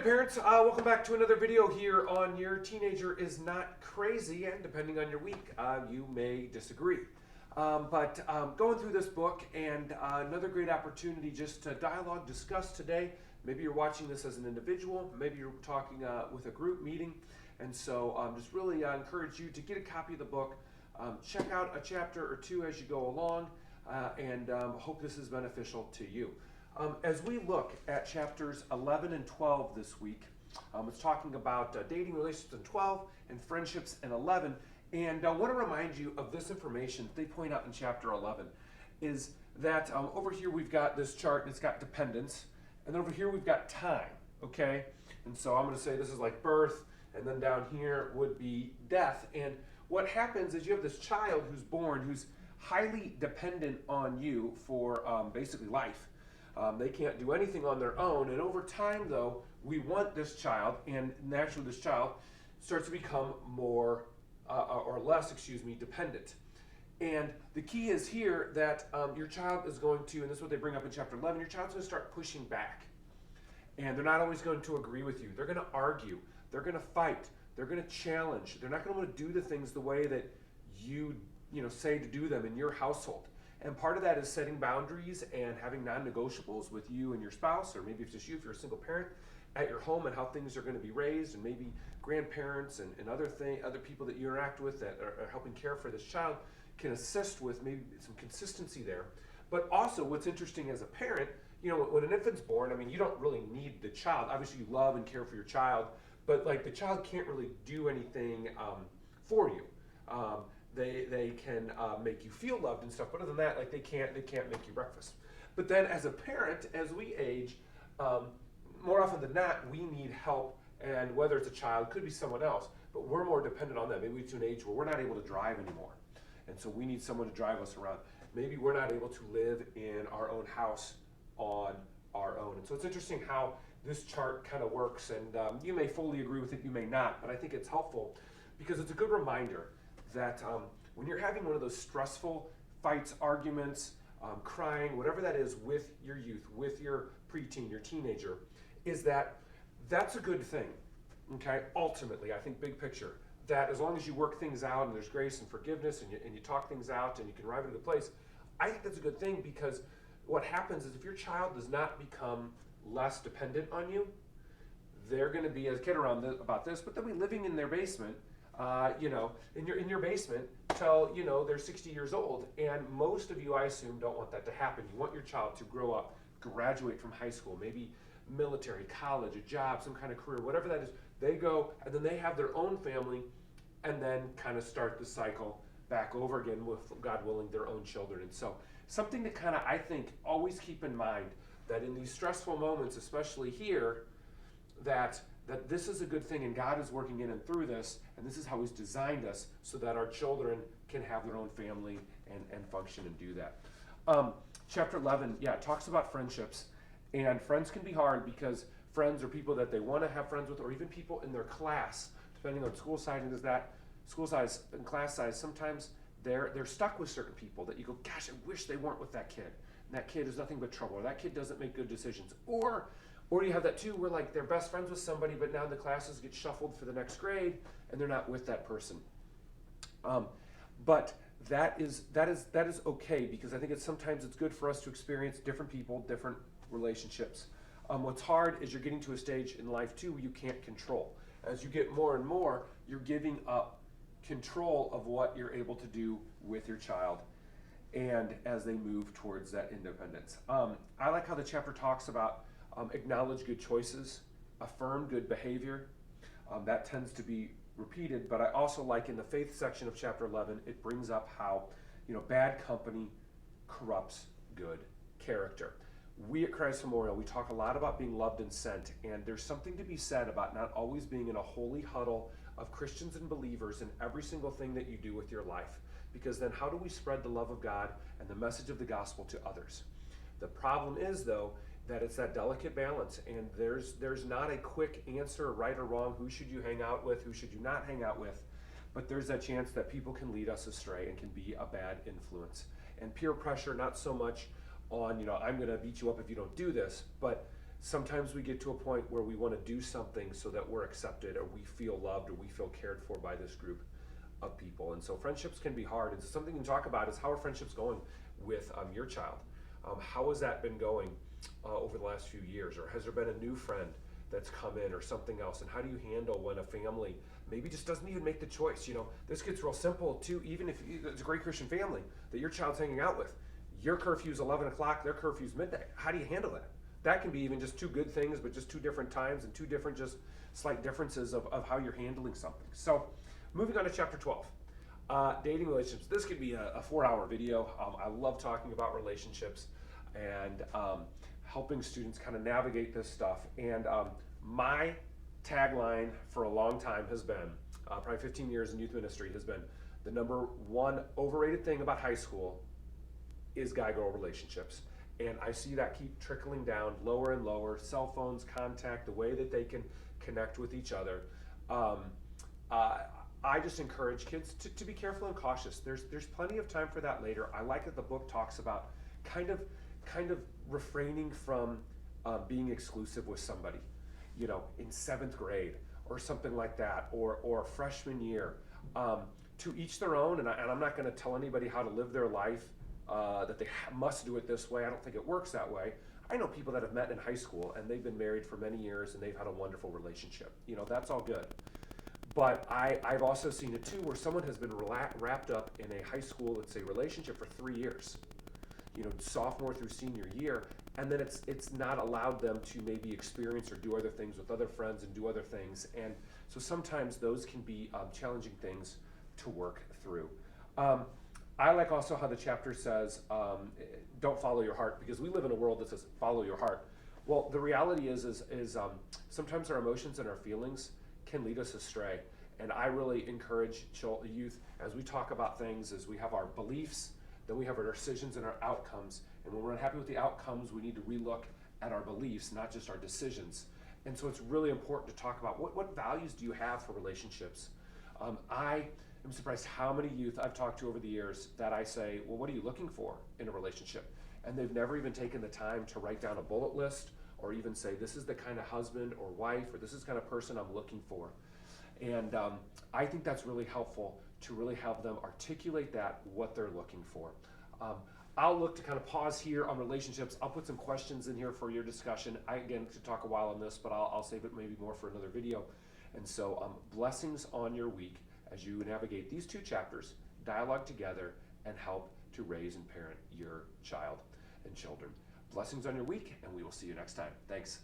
parents, welcome back to another video here on Your Teenager is Not Crazy, and depending on your week, you may disagree. But going through this book and another great opportunity just to dialogue, discuss today. Maybe you're watching this as an individual, maybe you're talking with a group meeting, and so just really encourage you to get a copy of the book, check out a chapter or two as you go along, and hope this is beneficial to you. As we look at chapters 11 and 12 this week, it's talking about dating relationships in 12 and friendships in 11. And I want to remind you of this information they point out in chapter 11 is that over here we've got this chart and it's got dependence. And then over here we've got time, okay? And so I'm going to say this is like birth, and then down here would be death. And what happens is you have this child who's born who's highly dependent on you for basically life. They can't do anything on their own, and over time, though, we want this child, and naturally this child starts to become more, or less, dependent. And the key is here that your child is going to, and this is what they bring up in chapter 11, your child's going to start pushing back. And they're not always going to agree with you. They're going to argue. They're going to fight. They're going to challenge. They're not going to want to do the things the way that you say to do them in your household. And part of that is setting boundaries and having non-negotiables with you and your spouse, or maybe it's just you if you're a single parent, at your home, and how things are going to be raised, and maybe grandparents and other people that you interact with that are helping care for this child can assist with maybe some consistency there. But also what's interesting as a parent, when an infant's born, you don't really need the child. Obviously you love and care for your child, but like the child can't really do anything for you. They can make you feel loved and stuff, but other than that, like they can't make you breakfast. But then as a parent, as we age, more often than not, we need help, and whether it's a child, could be someone else, but we're more dependent on them. Maybe we to an age where we're not able to drive anymore, and so we need someone to drive us around. Maybe we're not able to live in our own house on our own. And so it's interesting how this chart kind of works, and you may fully agree with it, you may not, but I think it's helpful because it's a good reminder that when you're having one of those stressful fights, arguments, crying, whatever that is with your youth, with your preteen, your teenager, is that's a good thing, okay? Ultimately, I think big picture, that as long as you work things out and there's grace and forgiveness and you talk things out and you can arrive at a good place, I think that's a good thing, because what happens is if your child does not become less dependent on you, they're going to be, as a kid around about this, but they'll be living in their basement, in your basement till they're 60 years old, and most of you, I assume, don't want that to happen. You want your child to grow up, graduate from high school, maybe military, college, a job, some kind of career, whatever that is. They go and then they have their own family, and then kind of start the cycle back over again with, God willing, their own children. And so something to kind of, I think, always keep in mind, that in these stressful moments, especially here, that this is a good thing, and God is working in and through this, and this is how He's designed us so that our children can have their own family and function and do that. Chapter 11, talks about friendships, and friends can be hard because friends are people that they want to have friends with, or even people in their class, depending on school size and class size. Sometimes they're stuck with certain people that you go, gosh, I wish they weren't with that kid. And that kid is nothing but trouble, or that kid doesn't make good decisions. Or you have that too, where like they're best friends with somebody, but now the classes get shuffled for the next grade, and they're not with that person. But that is okay, because I think sometimes it's good for us to experience different people, different relationships. What's hard is you're getting to a stage in life too where you can't control. As you get more and more, you're giving up control of what you're able to do with your child, and as they move towards that independence. I like how the chapter talks about acknowledge good choices, affirm good behavior. That tends to be repeated, but I also like in the faith section of chapter 11, it brings up how bad company corrupts good character. We at Christ Memorial, we talk a lot about being loved and sent, and there's something to be said about not always being in a holy huddle of Christians and believers in every single thing that you do with your life, because then how do we spread the love of God and the message of the gospel to others? The problem is, though, that it's that delicate balance, and there's not a quick answer, right or wrong, who should you hang out with, who should you not hang out with, but there's that chance that people can lead us astray and can be a bad influence. And peer pressure, not so much on, I'm going to beat you up if you don't do this, but Sometimes we get to a point where we want to do something so that we're accepted or we feel loved or we feel cared for by this group of people. And so friendships can be hard. And so something you can talk about is how are friendships going with your child? How has that been going over the last few years? Or has there been a new friend that's come in or something else? And how do you handle when a family maybe just doesn't even make the choice? You know, this gets real simple too, even if it's a great Christian family that your child's hanging out with. Your curfew's 11 o'clock, their curfew's midnight. How do you handle that? That can be even just two good things, but just two different times and two different just slight differences of how you're handling something. So moving on to chapter 12, dating relationships. This could be a 4-hour video. I love talking about relationships and helping students kind of navigate this stuff. And my tagline for a long time has been, probably 15 years in youth ministry, has been the number one overrated thing about high school is guy-girl relationships. And I see that keep trickling down lower and lower. Cell phones, contact, the way that they can connect with each other. I just encourage kids to be careful and cautious. There's plenty of time for that later. I like that the book talks about kind of refraining from being exclusive with somebody, you know, in 7th grade or something like that, or freshman year. To each their own, and I'm not going to tell anybody how to live their life, that they must do it this way. I don't think it works that way. I know people that have met in high school and they've been married for many years and they've had a wonderful relationship. You know, that's all good. But I've also seen it too where someone has been wrapped up in a high school, let's say, relationship for 3 years, you know, sophomore through senior year, and then it's not allowed them to maybe experience or do other things with other friends and do other things. And so sometimes those can be challenging things to work through. I like also how the chapter says, don't follow your heart, because we live in a world that says follow your heart. Well, the reality is sometimes our emotions and our feelings can lead us astray. And I really encourage youth, as we talk about things, as we have our beliefs, then we have our decisions and our outcomes. And when we're unhappy with the outcomes, we need to relook at our beliefs, not just our decisions. And so it's really important to talk about what values do you have for relationships. I am surprised how many youth I've talked to over the years that I say, well, what are you looking for in a relationship? And they've never even taken the time to write down a bullet list or even say, this is the kind of husband or wife, or this is the kind of person I'm looking for. And I think that's really helpful to really have them articulate that, what they're looking for. I'll look to kind of pause here on relationships. I'll put some questions in here for your discussion. I, again, could talk a while on this, but I'll save it maybe more for another video. And so blessings on your week as you navigate these 2 chapters, dialogue together, and help to raise and parent your child and children. Blessings on your week, and we will see you next time. Thanks.